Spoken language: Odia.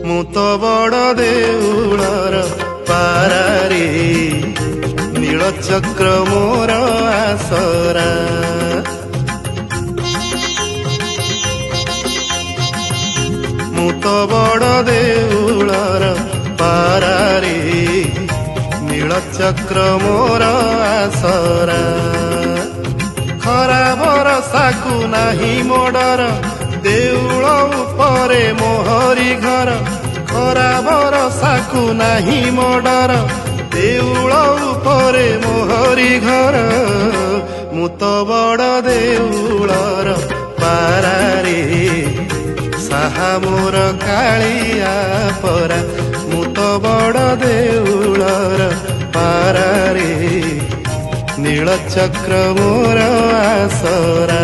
ମୁଁ ତ ବଡ଼ ଦେଉଳର ପାରାରେ ନୀଳଚକ୍ର ମୋର ଆସରା। ମୁଁ ତ ବଡ଼ ଦେଉଳର ପାରାରେ ନୀଳଚକ୍ର ମୋର ଆସରା। ଖରା ବରଷାକୁ ନାହିଁ ମୋଡର ଦେଉଳ ଉପରେ ମୋହରି ଘର। ଖରା ବରଷାକୁ ନାହିଁ ମୋଡର ଦେଉଳ ଉପରେ ମୋହରି ଘର। ମୁଁ ତ ବଡ଼ ଦେଉଳର ପାରାରେ ସାହା ମୋର କାଳିଆ ପରା। ମୁଁ ତ ବଡ଼ ଦେଉଳର ପାରାରେ ନୀଳଚକ୍ର ମୋର ଆସରା।